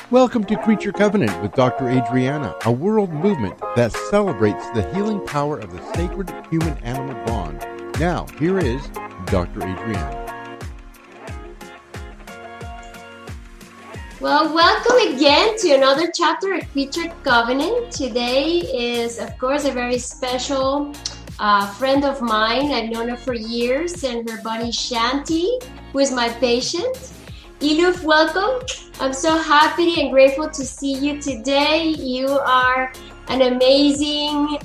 Welcome to Creature Covenant with Dr. Adriana, a world movement that celebrates the healing power of the sacred human-animal bond. Now, here is Dr. Adriana. Well, welcome again to another chapter of Creature Covenant. Today is, of course, a very special friend of mine. I've known her for years, and her bunny Shanti, who is my patient. Eluv, welcome. I'm so happy and grateful to see you today. You are an amazing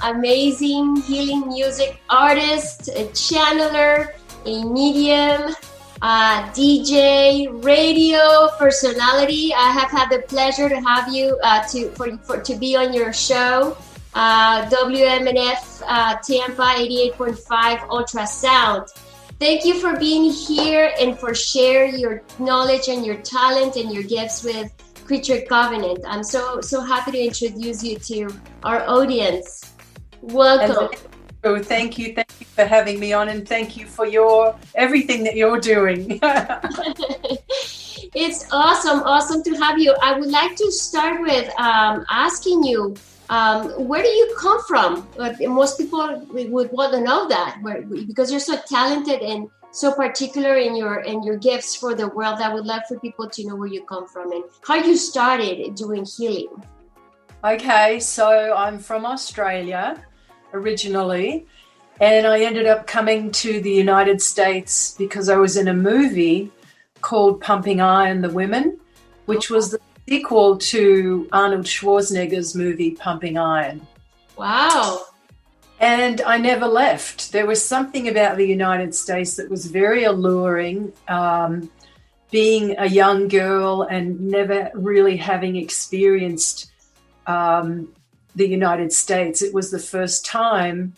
healing music artist, a channeler, a medium, DJ, radio personality. I have had the pleasure to have you to be on your show, WMNF Tampa 88.5 Ultrasounds. Thank you for being here and for sharing your knowledge and your talent and your gifts with Creature Covenant. I'm so happy to introduce you to our audience. Welcome. Thank you for having me on, and thank you for everything that you're doing. It's awesome to have you. I would like to start with asking you, where do you come from? Most people would want to know that, because you're so talented and so particular in your gifts for the world. I would love for people to know where you come from and how you started doing healing. Okay, so I'm from Australia originally, and I ended up coming to the United States because I was in a movie called Pumping Iron, the Women, which was the sequel to Arnold Schwarzenegger's movie Pumping Iron. Wow. And I never left. There was something about the United States that was very alluring, being a young girl and never really having experienced the United States. It was the first time.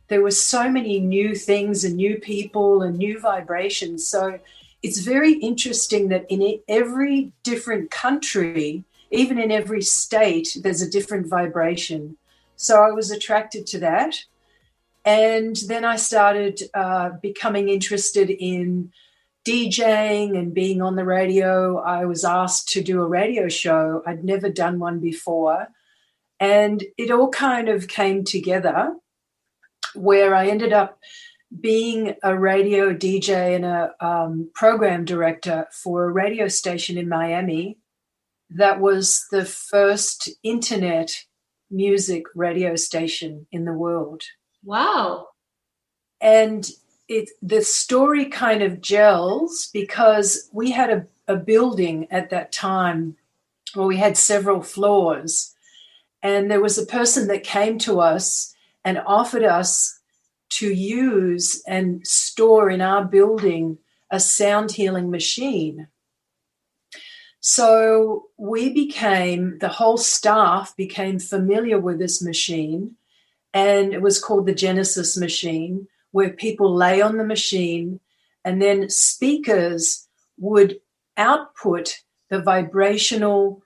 There were so many new things and new people and new vibrations. So it's very interesting that in every different country, even in every state, there's a different vibration. So I was attracted to that. And then I started becoming interested in DJing and being on the radio. I was asked to do a radio show. I'd never done one before. And it all kind of came together where I ended up being a radio DJ and a program director for a radio station in Miami that was the first internet music radio station in the world. Wow. And the story kind of gels because we had a building at that time where we had several floors, and there was a person that came to us and offered us to use and store in our building a sound healing machine. So the whole staff became familiar with this machine, and it was called the Genesis machine, where people lay on the machine and then speakers would output the vibrational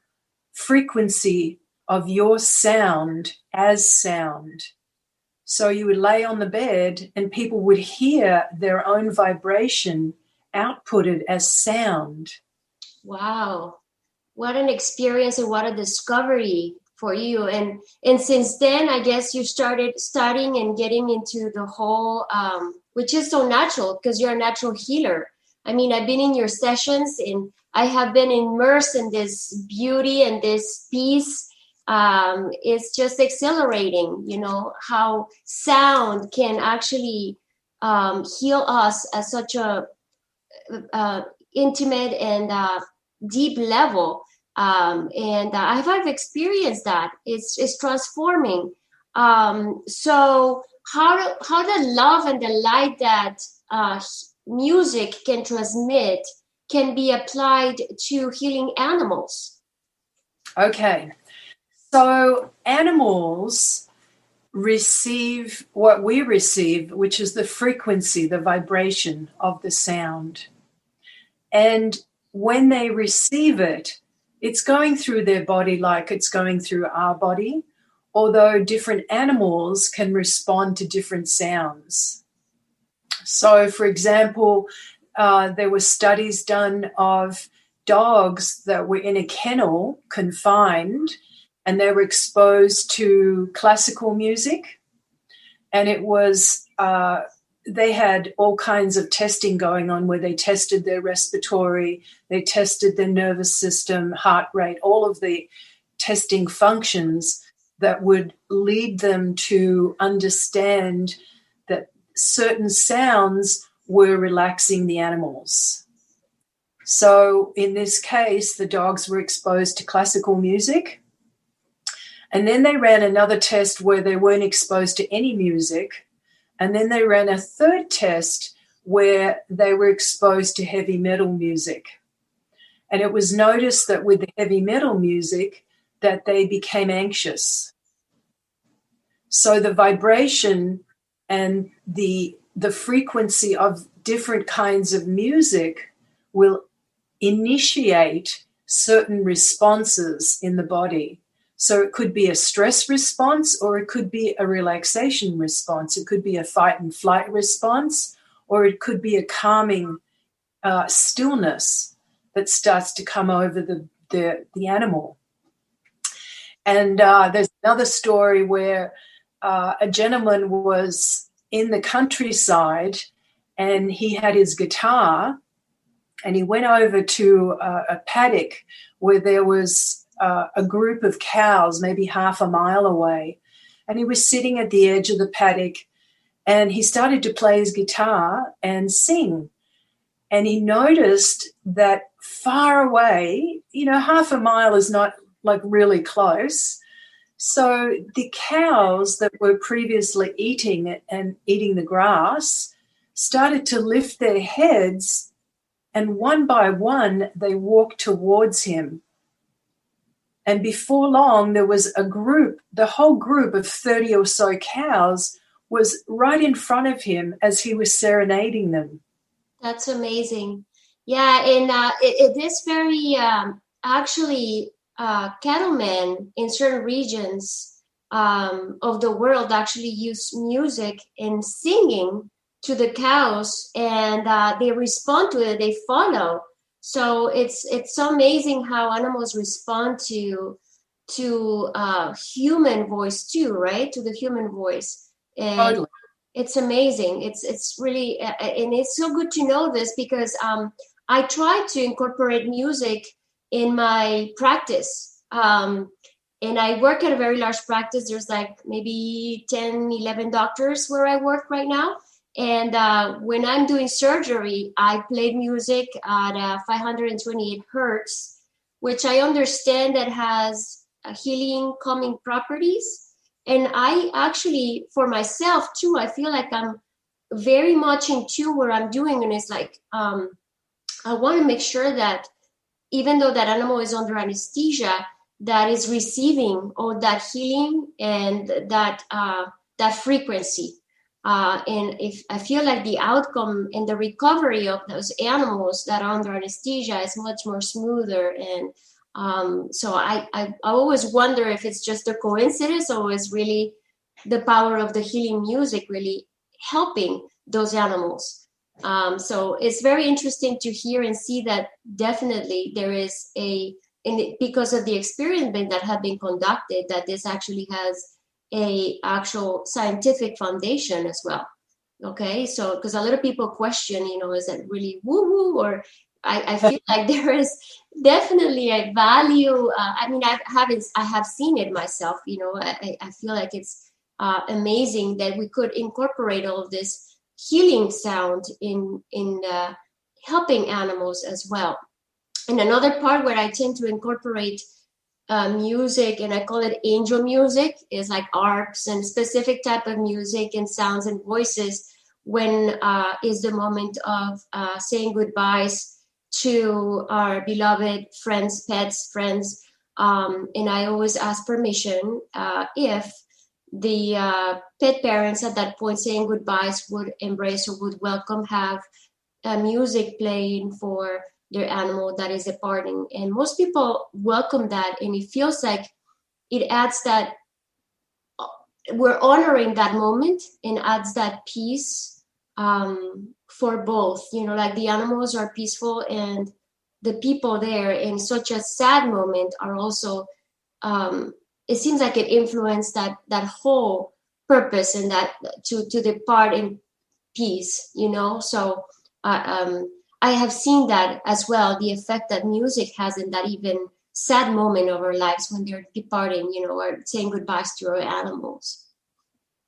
frequency of your sound as sound. So you would lay on the bed and people would hear their own vibration outputted as sound. Wow. What an experience and what a discovery for you. And since then, I guess you started studying and getting into the whole, which is so natural because you're a natural healer. I mean, I've been in your sessions and I have been immersed in this beauty and this peace. It's just exhilarating, how sound can actually heal us at such a intimate and deep level. And I've experienced that. It's transforming. So how the love and the light that music can transmit can be applied to healing animals? Okay. So animals receive what we receive, which is the frequency, the vibration of the sound. And when they receive it, it's going through their body like it's going through our body, although different animals can respond to different sounds. So, for example, there were studies done of dogs that were in a kennel, confined, and they were exposed to classical music. And it was, they had all kinds of testing going on where they tested their respiratory, they tested their nervous system, heart rate, all of the testing functions that would lead them to understand that certain sounds were relaxing the animals. So in this case, the dogs were exposed to classical music. And then they ran another test where they weren't exposed to any music. And then they ran a third test where they were exposed to heavy metal music. And it was noticed that with the heavy metal music, that they became anxious. So the vibration and the frequency of different kinds of music will initiate certain responses in the body. So it could be a stress response, or it could be a relaxation response. It could be a fight and flight response, or it could be a calming stillness that starts to come over the animal. And there's another story where a gentleman was in the countryside and he had his guitar, and he went over to a paddock where there was a group of cows maybe half a mile away, and he was sitting at the edge of the paddock, and he started to play his guitar and sing. And he noticed that far away, half a mile is not like really close. So the cows that were previously eating the grass started to lift their heads, and one by one they walked towards him. And before long, there was the whole group of 30 or so cows was right in front of him as he was serenading them. That's amazing. Yeah, and it is very, actually, cattlemen in certain regions of the world actually use music and singing to the cows, and they respond to it, they follow. So it's so amazing how animals respond to human voice too, right? To the human voice, and totally. It's amazing. It's really, and it's so good to know this because I try to incorporate music in my practice, and I work at a very large practice. There's like maybe 10, 11 doctors where I work right now. And when I'm doing surgery, I play music at 528 hertz, which I understand that has healing, calming properties. And I actually, for myself too, I feel like I'm very much in tune what I'm doing. And it's like, I want to make sure that even though that animal is under anesthesia, that is receiving all that healing and that frequency. And if I feel like the outcome and the recovery of those animals that are under anesthesia is much more smoother. And so I always wonder if it's just a coincidence or is really the power of the healing music really helping those animals. So it's very interesting to hear and see that definitely there is because of the experiment that have been conducted, that this actually has a actual scientific foundation as well. Okay, so because a lot of people question, is that really woo-woo, or I feel like there is definitely a value. I have seen it myself. I feel like it's amazing that we could incorporate all of this healing sound in helping animals as well. And another part where I tend to incorporate music, and I call it angel music, is like harps and specific type of music and sounds and voices when is the moment of saying goodbyes to our beloved friends, pets, friends. And I always ask permission if the pet parents at that point saying goodbyes would embrace or would welcome have music playing for their animal that is departing. And most people welcome that, and it feels like it adds that we're honoring that moment and adds that peace for both. Like the animals are peaceful and the people there in such a sad moment are also, it seems like it influenced that whole purpose and that to depart in peace, So I have seen that as well, the effect that music has in that even sad moment of our lives when they're departing, or saying goodbyes to our animals.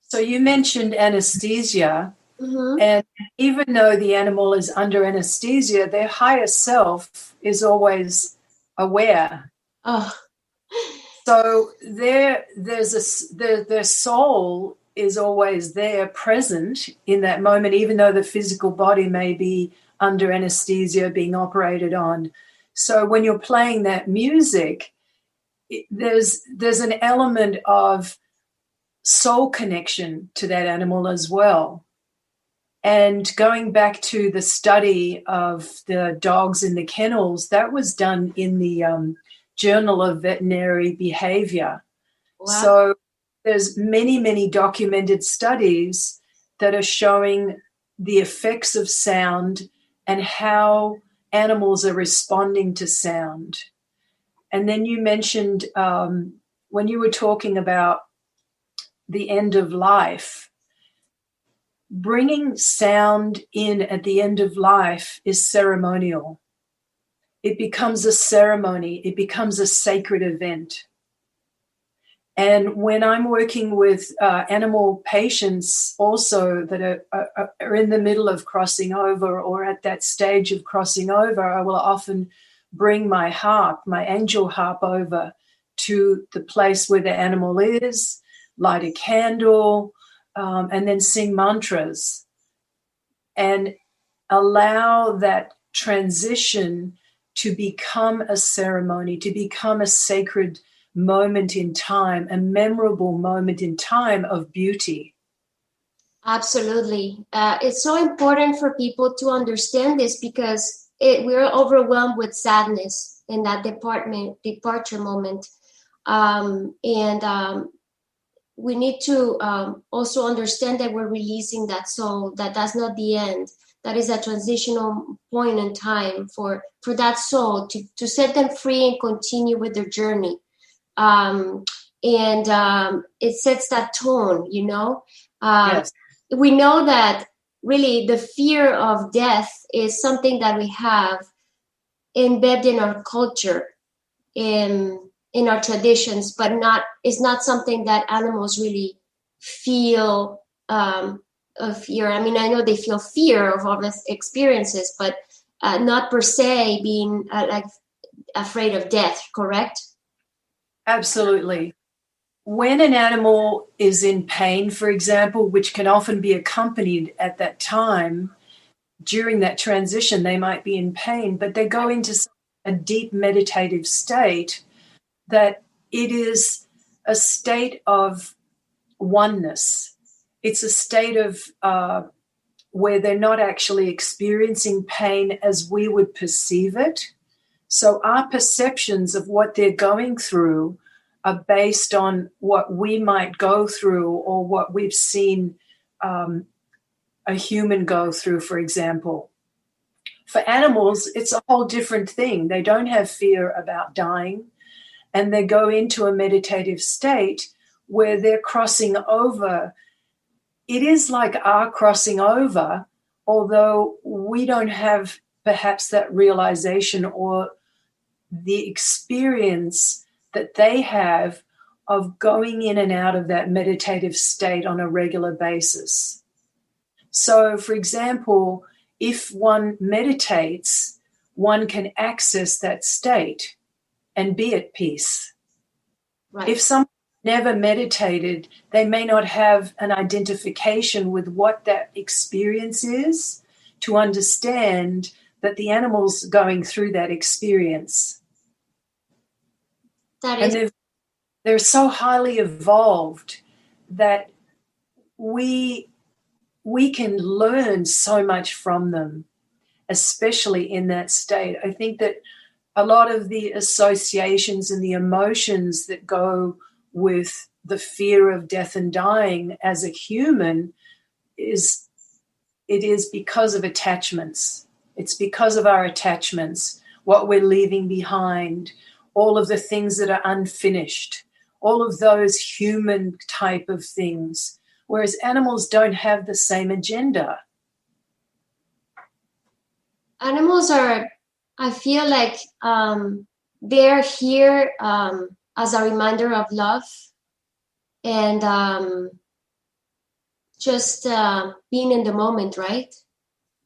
So you mentioned anesthesia, Mm-hmm. and even though the animal is under anesthesia, their higher self is always aware. Oh. So their soul is always there, present in that moment, even though the physical body may be under anesthesia, being operated on. So when you're playing that music, there's an element of soul connection to that animal as well. And going back to the study of the dogs in the kennels, that was done in the Journal of Veterinary Behavior. Wow. So there's many, many documented studies that are showing the effects of sound and how animals are responding to sound. And then you mentioned when you were talking about the end of life, bringing sound in at the end of life is ceremonial. It becomes a ceremony. It becomes a sacred event. And when I'm working with animal patients also that are in the middle of crossing over or at that stage of crossing over, I will often bring my harp, my angel harp, over to the place where the animal is, light a candle, and then sing mantras and allow that transition to become a ceremony, to become a sacred moment in time, a memorable moment in time of beauty. Absolutely. It's so important for people to understand this because we're overwhelmed with sadness in that departure moment. We need to also understand that we're releasing that soul, that's not the end. That is a transitional point in time for that soul to set them free and continue with their journey. It sets that tone, Yes. We know that really the fear of death is something that we have embedded in our culture, in our traditions, but it's not something that animals really feel fear. I mean, I know they feel fear of all these experiences, but not per se being like afraid of death, correct? Absolutely. When an animal is in pain, for example, which can often be accompanied at that time, during that transition, they might be in pain, but they go into a deep meditative state that it is a state of oneness. It's a state of where they're not actually experiencing pain as we would perceive it. So our perceptions of what they're going through are based on what we might go through or what we've seen a human go through, for example. For animals, it's a whole different thing. They don't have fear about dying, and they go into a meditative state where they're crossing over. It is like our crossing over, although we don't have perhaps that realization or the experience that they have of going in and out of that meditative state on a regular basis. So, for example, if one meditates, one can access that state and be at peace. Right. If someone never meditated, they may not have an identification with what that experience is to understand that the animal's going through that experience. And they're so highly evolved that we can learn so much from them, especially in that state. I think that a lot of the associations and the emotions that go with the fear of death and dying as a human is because of attachments. It's because of our attachments. what we're leaving behind, all of the things that are unfinished, all of those human type of things, whereas animals don't have the same agenda. Animals are, I feel like they're here as a reminder of love and just being in the moment, right?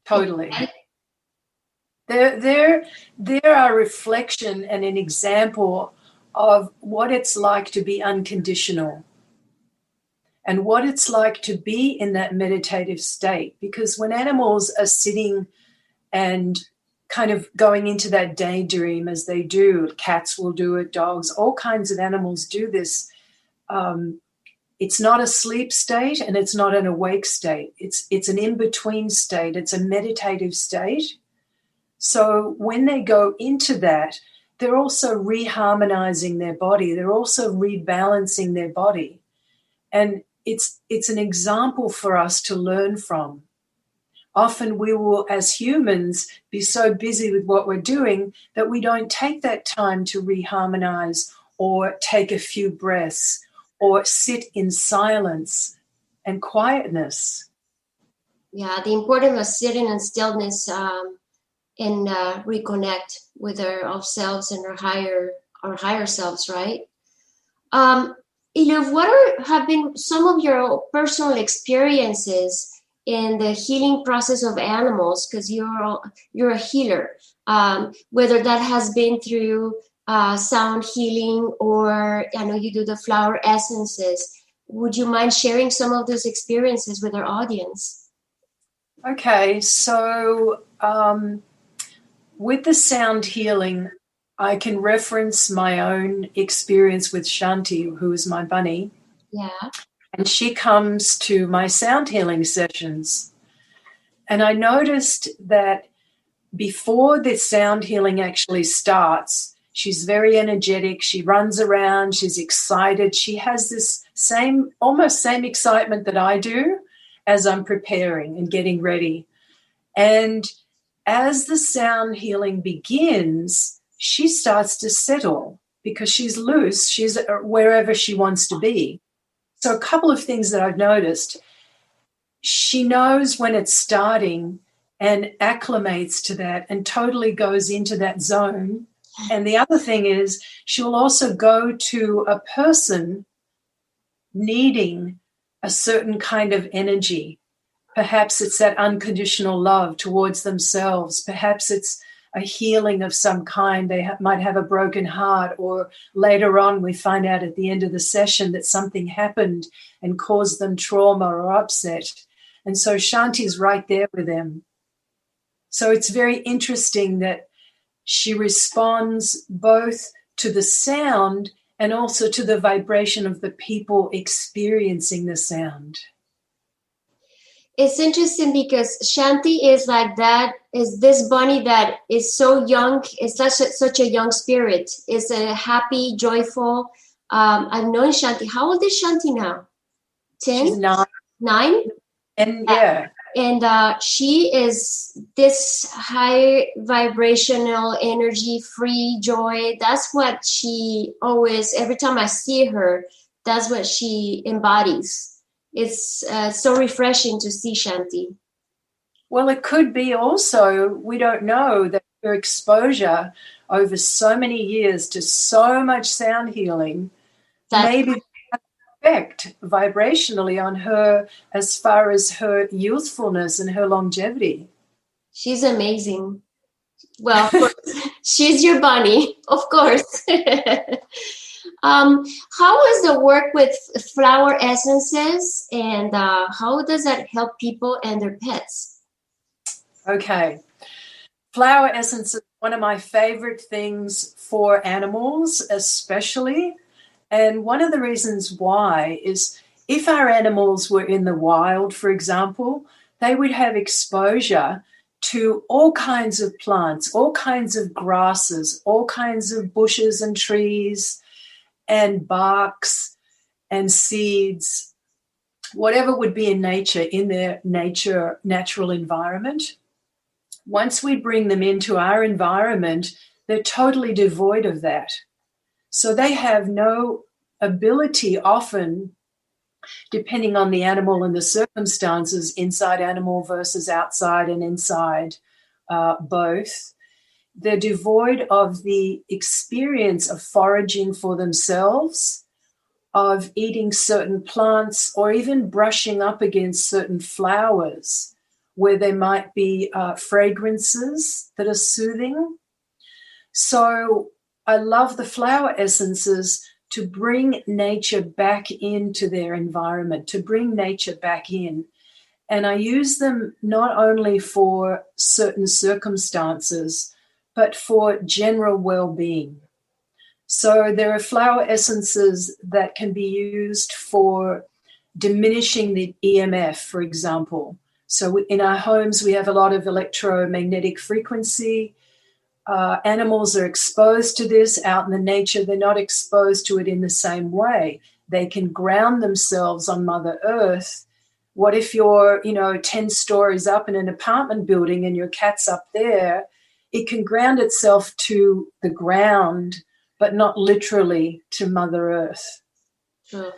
Totally. They're a reflection and an example of what it's like to be unconditional and what it's like to be in that meditative state. Because when animals are sitting and kind of going into that daydream as they do, cats will do it, dogs, all kinds of animals do this. It's not a sleep state and it's not an awake state. It's an in-between state. It's a meditative state. So when they go into that, they're also reharmonizing their body. They're also rebalancing their body. And it's an example for us to learn from. Often we will, as humans, be so busy with what we're doing that we don't take that time to reharmonize or take a few breaths or sit in silence and quietness. Yeah, the importance of sitting in stillness and reconnect with ourselves and our higher selves, right? Eluv, what have been some of your personal experiences in the healing process of animals? Because you're a healer, whether that has been through sound healing or I know you do the flower essences. Would you mind sharing some of those experiences with our audience? Okay, so with the sound healing, I can reference my own experience with Shanti, who is my bunny. Yeah. And she comes to my sound healing sessions. And I noticed that before the sound healing actually starts, she's very energetic. She runs around. She's excited. She has this almost same excitement that I do as I'm preparing and getting ready. And as the sound healing begins, she starts to settle because she's loose. She's wherever she wants to be. So a couple of things that I've noticed. She knows when it's starting and acclimates to that and totally goes into that zone. And the other thing is she'll also go to a person needing a certain kind of energy. Perhaps it's that unconditional love towards themselves. Perhaps it's a healing of some kind. They might have a broken heart, or later on we find out at the end of the session that something happened and caused them trauma or upset. And so Shanti's right there with them. So it's very interesting that she responds both to the sound and also to the vibration of the people experiencing the sound. It's interesting because Shanti is like that, is this bunny that is so young. It's such a young spirit. It's a happy, joyful. I've known Shanti. How old is Shanti now? 10? She's 9. 9? And yeah. And she is this high vibrational energy, free joy. That's what she always, every time I see her, that's what she embodies. It's so refreshing to see Shanti. Well, it could be also, we don't know, that her exposure over so many years to so much sound healing maybe have an effect vibrationally on her as far as her youthfulness and her longevity. She's amazing. Well, she's your bunny, of course. How is the work with flower essences, and how does that help people and their pets? Okay. Flower essence is one of my favorite things for animals, especially. And one of the reasons why is if our animals were in the wild, for example, they would have exposure to all kinds of plants, all kinds of grasses, all kinds of bushes and trees and barks and seeds, whatever would be in nature, in their natural environment. Once we bring them into our environment, they're totally devoid of that. So they have no ability often, depending on the animal and the circumstances, inside animal versus outside and inside, both. They're devoid of the experience of foraging for themselves, of eating certain plants, or even brushing up against certain flowers where there might be fragrances that are soothing. So I love the flower essences to bring nature back into their environment, to bring nature back in. And I use them not only for certain circumstances, but for general well-being. So there are flower essences that can be used for diminishing the EMF, for example. So in our homes, we have a lot of electromagnetic frequency. Animals are exposed to this out in the nature. They're not exposed to it in the same way. They can ground themselves on Mother Earth. What if you're, 10 stories up in an apartment building and your cat's up there? It can ground itself to the ground, but not literally to Mother Earth. Sure.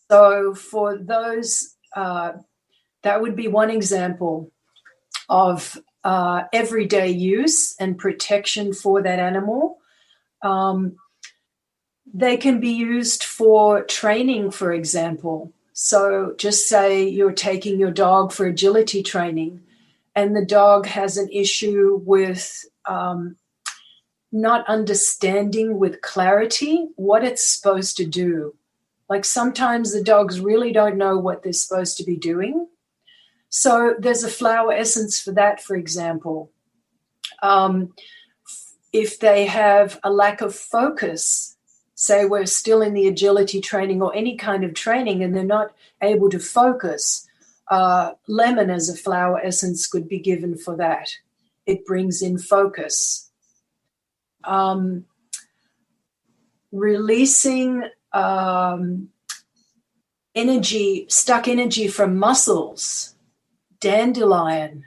So for those, that would be one example of everyday use and protection for that animal. They can be used for training, for example. So just say you're taking your dog for agility training and the dog has an issue with not understanding with clarity what it's supposed to do. Like sometimes the dogs really don't know what they're supposed to be doing. So there's a flower essence for that, for example. If they have a lack of focus, say we're still in the agility training or any kind of training and they're not able to focus, lemon as a flower essence could be given for that. It brings in focus. Releasing energy, stuck energy from muscles, dandelion.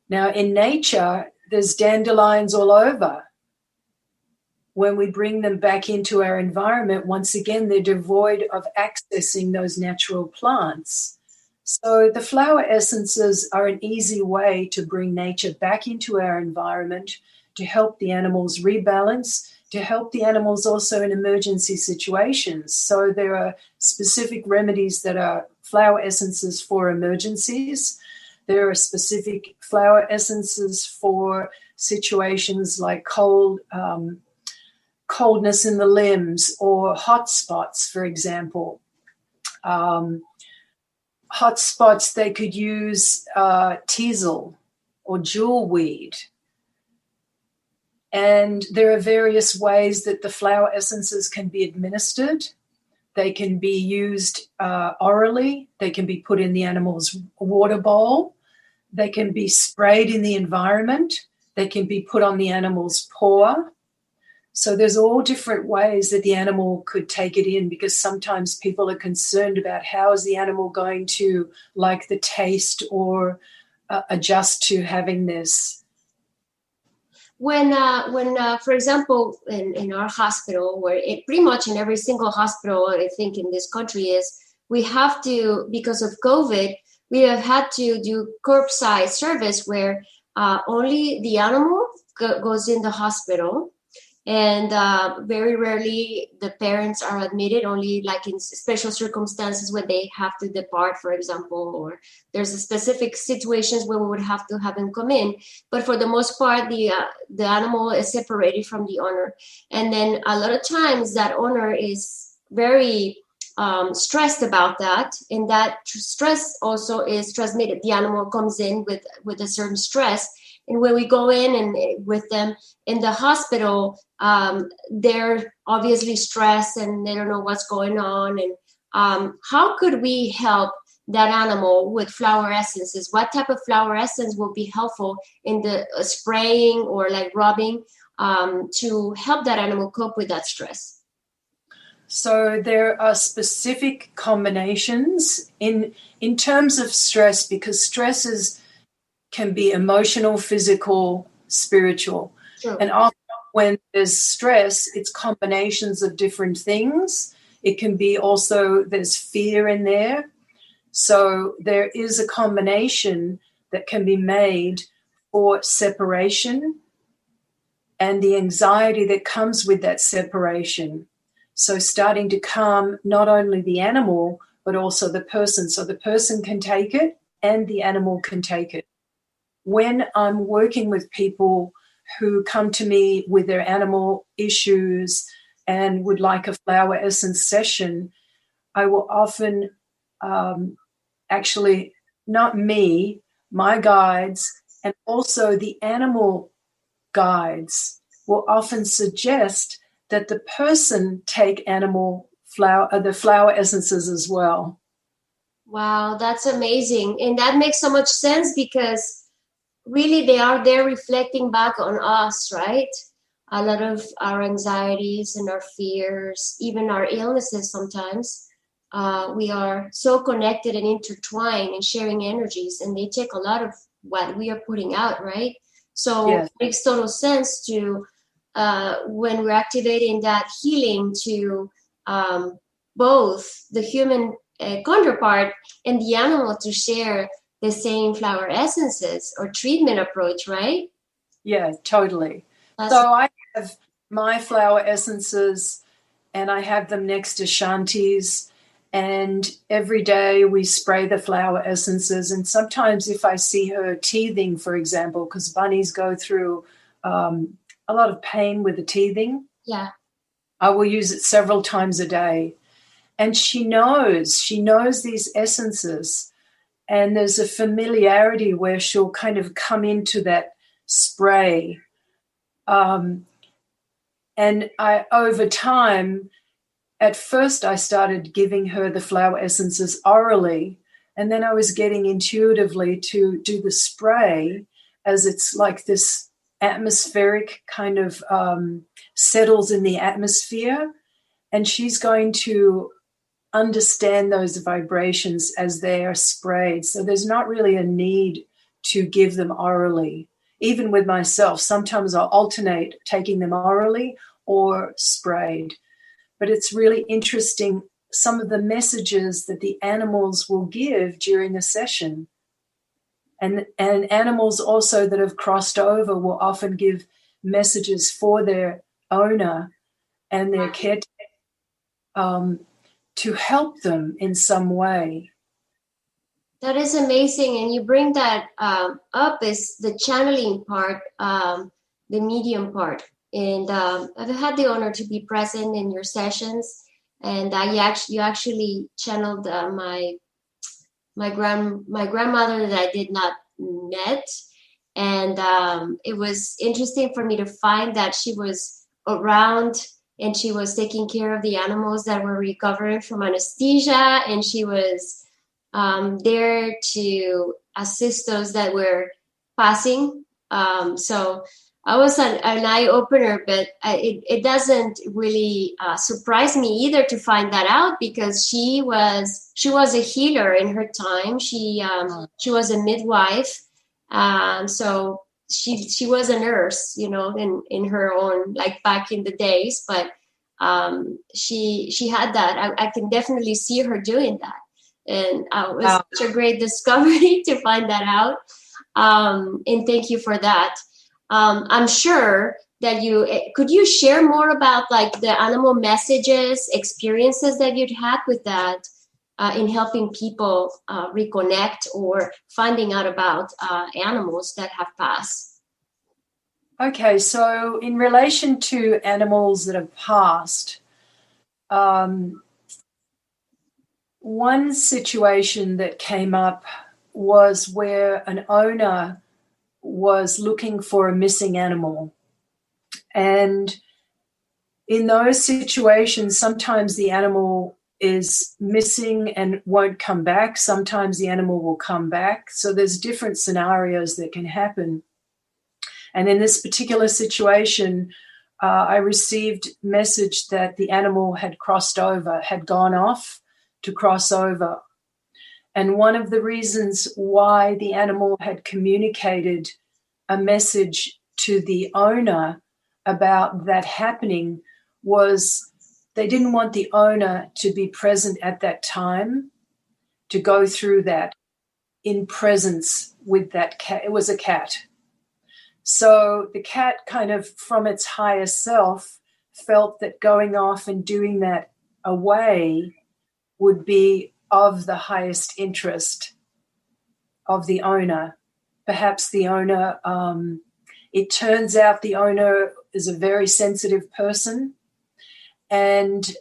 Now in nature, there's dandelions all over. When we bring them back into our environment, once again, they're devoid of accessing those natural plants. So the flower essences are an easy way to bring nature back into our environment, to help the animals rebalance, to help the animals also in emergency situations. So there are specific remedies that are flower essences for emergencies. There are specific flower essences for situations like coldness in the limbs or hot spots, for example. Hot spots, they could use teasel or jewelweed. And there are various ways that the flower essences can be administered. They can be used orally. They can be put in the animal's water bowl. They can be sprayed in the environment. They can be put on the animal's paw. So there's all different ways that the animal could take it in, because sometimes people are concerned about how is the animal going to like the taste or adjust to having this. When for example, in our hospital, where pretty much in every single hospital, I think in this country is, we have to, because of COVID, we have had to do curbside service where only the animal goes in the hospital. And very rarely the parents are admitted, only like in special circumstances when they have to depart, for example, or there's a specific situations where we would have to have them come in. But for the most part, the animal is separated from the owner. And then a lot of times that owner is very stressed about that. And that stress also is transmitted. The animal comes in with a certain stress. And when we go in and with them in the hospital, they're obviously stressed and they don't know what's going on. And how could we help that animal with flower essences? What type of flower essence will be helpful in the spraying or like rubbing to help that animal cope with that stress? So there are specific combinations in terms of stress, because stress is can be emotional, physical, spiritual. True. And often when there's stress, it's combinations of different things. It can be also, there's fear in there. So there is a combination that can be made for separation and the anxiety that comes with that separation. So starting to calm not only the animal, but also the person. So the person can take it and the animal can take it. When I'm working with people who come to me with their animal issues and would like a flower essence session, I will often actually, not me, my guides, and also the animal guides will often suggest that the person take the flower essences as well. Wow, that's amazing. And that makes so much sense because really they are there reflecting back on us, right? A lot of our anxieties and our fears, even our illnesses sometimes, we are so connected and intertwined and sharing energies, and they take a lot of what we are putting out, right? So Yes. It makes total sense to, when we're activating that healing, to both the human counterpart and the animal to share the same flower essences or treatment approach, right? Yeah, totally. So I have my flower essences and I have them next to Shanti's, and every day we spray the flower essences. And sometimes if I see her teething, for example, because bunnies go through a lot of pain with the teething, yeah, I will use it several times a day. And she knows these essences, and there's a familiarity where she'll kind of come into that spray. And I, over time, at first I started giving her the flower essences orally, and then I was getting intuitively to do the spray, as it's like this atmospheric kind of settles in the atmosphere, and she's going to understand those vibrations as they are sprayed. So there's not really a need to give them orally. Even with myself, sometimes I'll alternate taking them orally or sprayed. But it's really interesting, some of the messages that the animals will give during the session. And animals also that have crossed over will often give messages for their owner and their caretaker to help them in some way. That is amazing. And you bring that up, is the channeling part, the medium part. And I've had the honor to be present in your sessions, and you actually channeled my grandmother that I did not met, and it was interesting for me to find that she was around and she was taking care of the animals that were recovering from anesthesia, and she was there to assist those that were passing. So I was an eye-opener, but it doesn't really surprise me either to find that out, because she was a healer in her time. She was a midwife, so she was a nurse, in her own, like back in the days. But she had that. I can definitely see her doing that, and it was such a great discovery to find that out. And thank you for that. I'm sure that could you share more about like the animal messages, experiences that you'd had with that in helping people reconnect or finding out about animals that have passed? Okay, so in relation to animals that have passed, one situation that came up was where an owner was looking for a missing animal. And in those situations, sometimes the animal is missing and won't come back. Sometimes the animal will come back. So there's different scenarios that can happen. And in this particular situation, I received message that the animal had crossed over, had gone off to cross over. And one of the reasons why the animal had communicated a message to the owner about that happening was they didn't want the owner to be present at that time, to go through that in presence with that cat. It was a cat. So the cat kind of from its higher self felt that going off and doing that away would be of the highest interest of the owner. Perhaps the owner, it turns out the owner is a very sensitive person and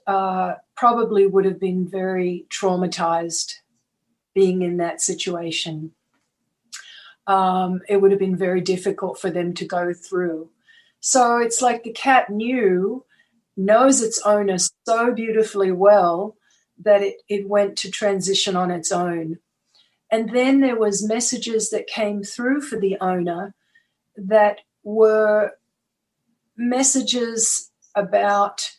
probably would have been very traumatized being in that situation. It would have been very difficult for them to go through. So it's like the cat knows its owner so beautifully well that it went to transition on its own. And then there was messages that came through for the owner that were messages about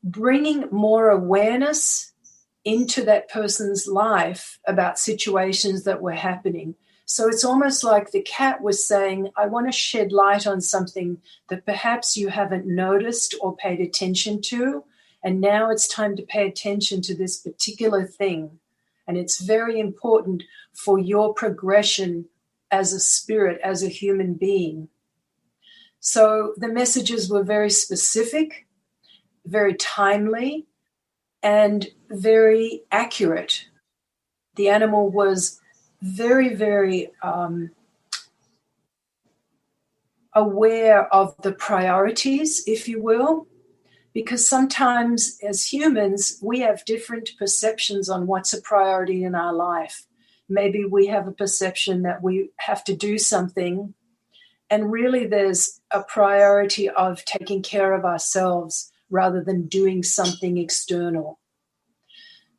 bringing more awareness into that person's life about situations that were happening. So it's almost like the cat was saying, I want to shed light on something that perhaps you haven't noticed or paid attention to, and now it's time to pay attention to this particular thing. And it's very important for your progression as a spirit, as a human being. So the messages were very specific, very timely, and very accurate. The animal was very, very aware of the priorities, if you will, because sometimes as humans, we have different perceptions on what's a priority in our life. Maybe we have a perception that we have to do something, and really there's a priority of taking care of ourselves rather than doing something external.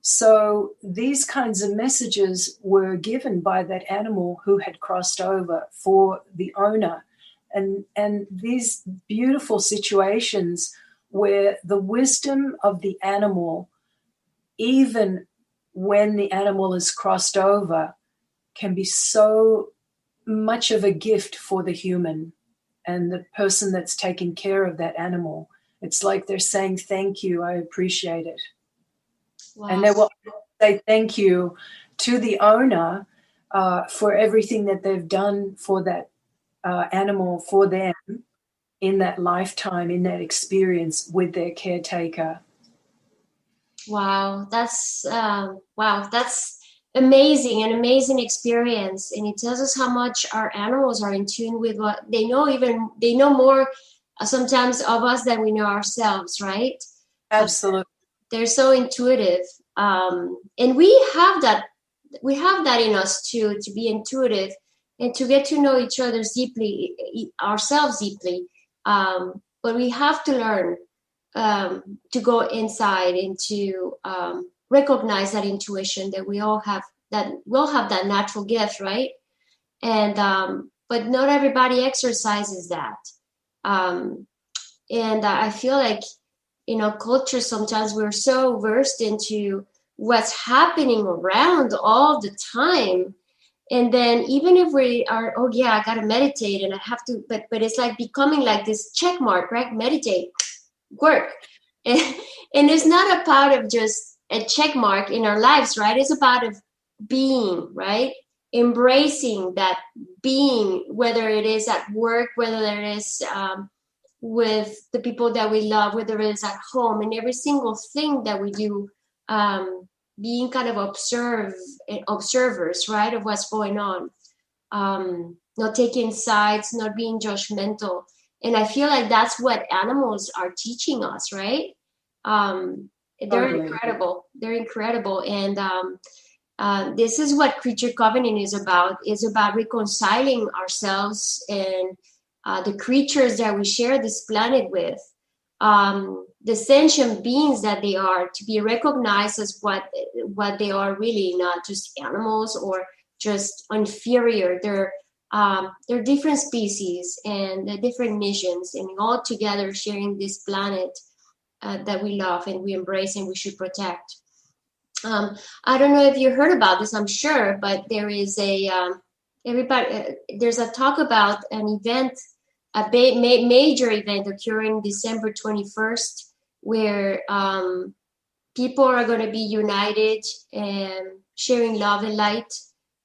So these kinds of messages were given by that animal who had crossed over for the owner. And these beautiful situations where the wisdom of the animal, even when the animal is crossed over, can be so much of a gift for the human and the person that's taking care of that animal. It's like they're saying, thank you, I appreciate it. Wow. And they will say thank you to the owner for everything that they've done for that animal, for them in that lifetime, in that experience with their caretaker. Wow, that's amazing, an amazing experience. And it tells us how much our animals are in tune with what they know. They know more sometimes of us than we know ourselves, right? Absolutely. They're so intuitive, and we have that in us too, to be intuitive and to get to know each other deeply, ourselves deeply. But we have to learn to go inside and to recognize that intuition that we all have. That we'll have that natural gift, right? And but not everybody exercises that. And I feel like in our culture, sometimes we're so versed into what's happening around all the time. And then even if we are, oh yeah, I got to meditate and I have to, but it's like becoming like this check mark, right? Meditate, work. And it's not about of just a check mark in our lives, right? It's about of being, right? Embracing that being, whether it is at work, whether it is with the people that we love, whether it is at home, and every single thing that we do, being kind of observers, right, of what's going on, not taking sides, not being judgmental. And I feel like that's what animals are teaching us, right? They're incredible. They're incredible. And this is what Creature Covenant is about. It's about reconciling ourselves and the creatures that we share this planet with, the sentient beings that they are, to be recognized as what they are really, not just animals or just inferior. They're different species and different nations, and all together sharing this planet that we love and we embrace and we should protect. I don't know if you heard about this, I'm sure, but there is there's a talk about an event, major event occurring December 21st, where people are going to be united and sharing love and light.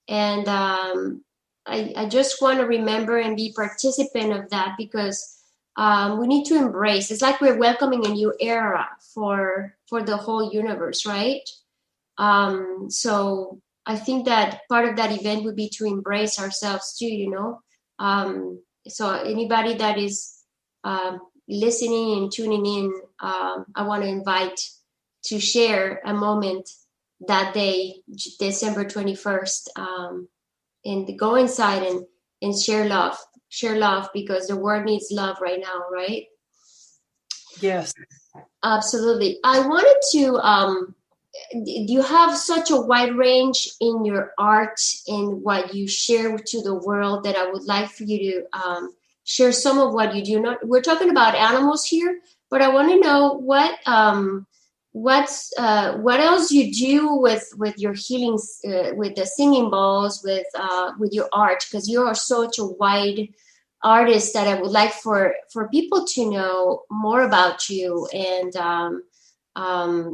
And I just want to remember and be participant of that, because we need to embrace. It's like we're welcoming a new era for the whole universe, right? So I think that part of that event would be to embrace ourselves too, so anybody that is listening and tuning in, I want to invite to share a moment that day, December 21st, and go inside and share love, because the world needs love right now, right? Yes, absolutely. I wanted to you have such a wide range in your art and what you share to the world, that I would like for you to share some of what you do. We're talking about animals here, but I want to know what else you do with your healings, with the singing bowls, with your art, because you are such a wide artist that I would like for people to know more about you, and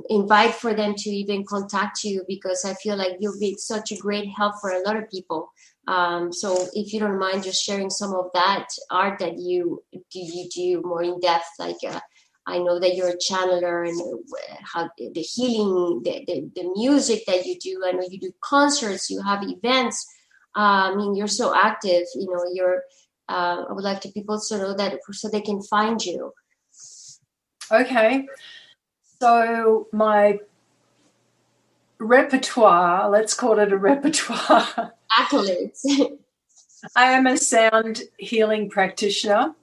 invite for them to even contact you, because I feel like you'll be such a great help for a lot of people. So if you don't mind just sharing some of that art that you do more in depth, like I know that you're a channeler, and how the healing, the music that you do. I know you do concerts, you have events. I mean, you're so active. I would like to people to know that, so they can find you. Okay. So my repertoire, let's call it a repertoire. Accolades. I am a sound healing practitioner.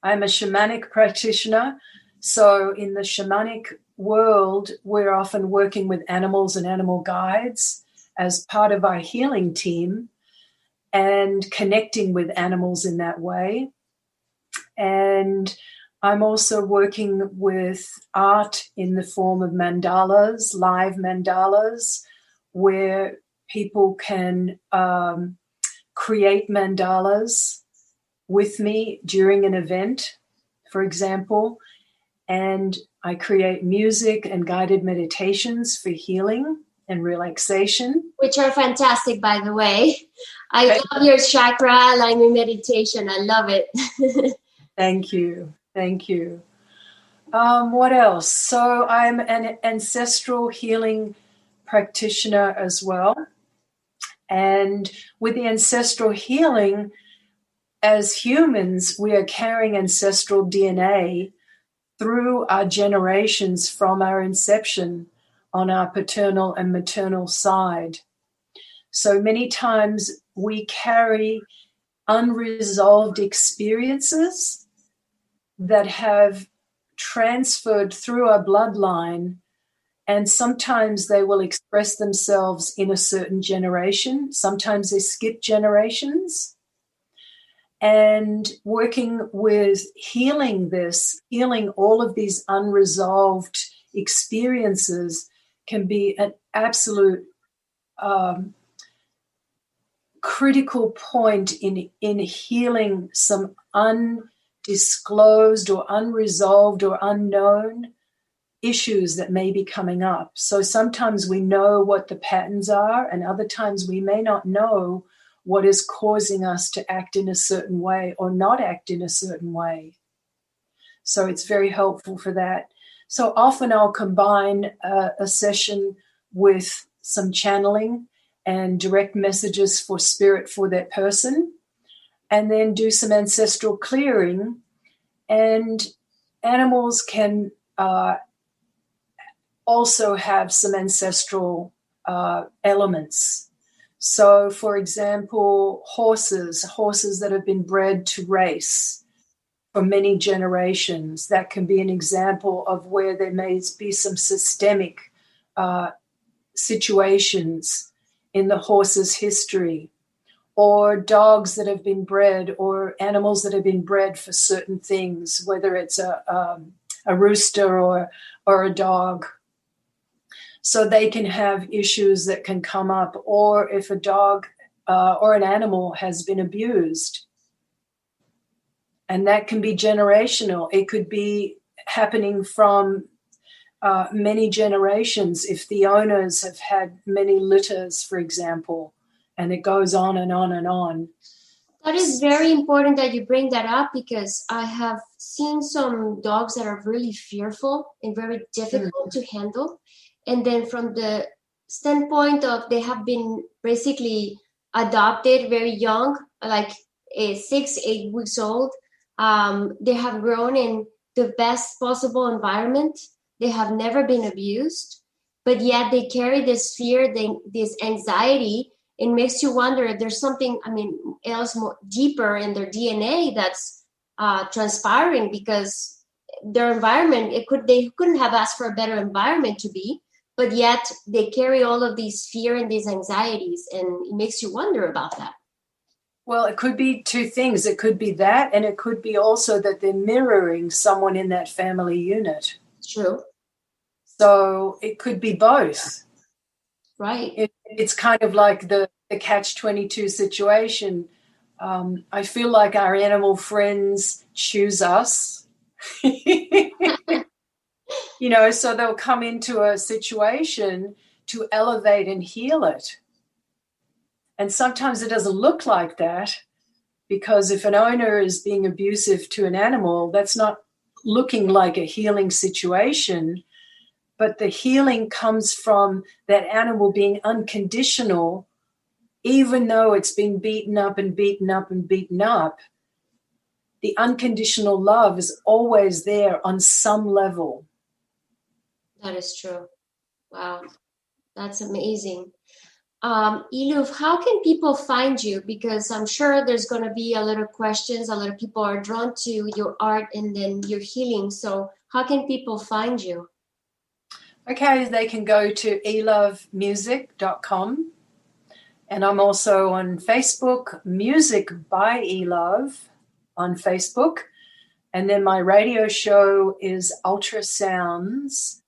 I'm a shamanic practitioner. So in the shamanic world, we're often working with animals and animal guides as part of our healing team, and connecting with animals in that way. And I'm also working with art in the form of mandalas, live mandalas, where people can create mandalas with me during an event, for example. And I create music and guided meditations for healing and relaxation. Which are fantastic, by the way. I love your chakra alignment meditation. I love it. Thank you. Thank you. What else? So I'm an ancestral healing practitioner as well. And with the ancestral healing, as humans, we are carrying ancestral DNA through our generations from our inception on our paternal and maternal side. So many times we carry unresolved experiences that have transferred through our bloodline, and sometimes they will express themselves in a certain generation. Sometimes they skip generations. And working with healing all of these unresolved experiences can be an absolute critical point in healing some undisclosed or unresolved or unknown issues that may be coming up. So sometimes we know what the patterns are, and other times we may not know what is causing us to act in a certain way or not act in a certain way. So it's very helpful for that. So often I'll combine a session with some channeling and direct messages for spirit for that person, and then do some ancestral clearing. And animals can also have some ancestral elements. So, for example, horses that have been bred to race for many generations, that can be an example of where there may be some systemic situations in the horse's history, or dogs that have been bred, or animals that have been bred for certain things, whether it's a rooster or a dog. so they can have issues that can come up, or if a dog or an animal has been abused. And that can be generational. It could be happening from many generations if the owners have had many litters, for example, and it goes on and on and on. That is very important that you bring that up, because I have seen some dogs that are really fearful and very difficult to handle. And then from the standpoint of they have been basically adopted very young, like 6-8 weeks old, they have grown in the best possible environment. They have never been abused, but yet they carry this fear, this anxiety. It makes you wonder if there's something, else more deeper in their DNA that's transpiring, because their environment, they couldn't have asked for a better environment to be, but yet they carry all of these fear and these anxieties, and it makes you wonder about that. Well, it could be two things. It could be that, and it could be also that they're mirroring someone in that family unit. True. So it could be both. Right. It's kind of like the catch-22 situation. I feel like our animal friends choose us. So they'll come into a situation to elevate and heal it. And sometimes it doesn't look like that, because if an owner is being abusive to an animal, that's not looking like a healing situation. But the healing comes from that animal being unconditional, even though it's been beaten up and beaten up and beaten up. The unconditional love is always there on some level. That is true. Wow, that's amazing. Eluv, how can people find you? Because I'm sure there's going to be a lot of questions. A lot of people are drawn to your art and then your healing. So how can people find you? Okay, they can go to eluvmusic.com. And I'm also on Facebook, Music by Eluv on Facebook. And then my radio show is Ultrasounds.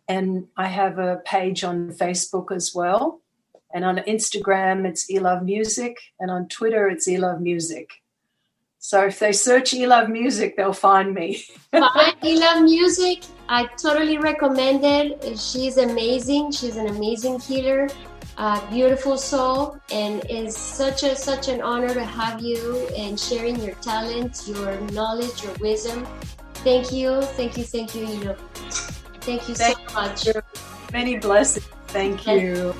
And I have a page on Facebook as well. And on Instagram, it's Eluv Music. And on Twitter, it's Eluv Music. So if they search Eluv Music, they'll find me. Find Eluv Music. I totally recommend it. She's amazing. She's an amazing healer, beautiful soul, and it's such an honor to have you and sharing your talent, your knowledge, your wisdom. Thank you, Eluv. Thank you so much. Many blessings. Thank you.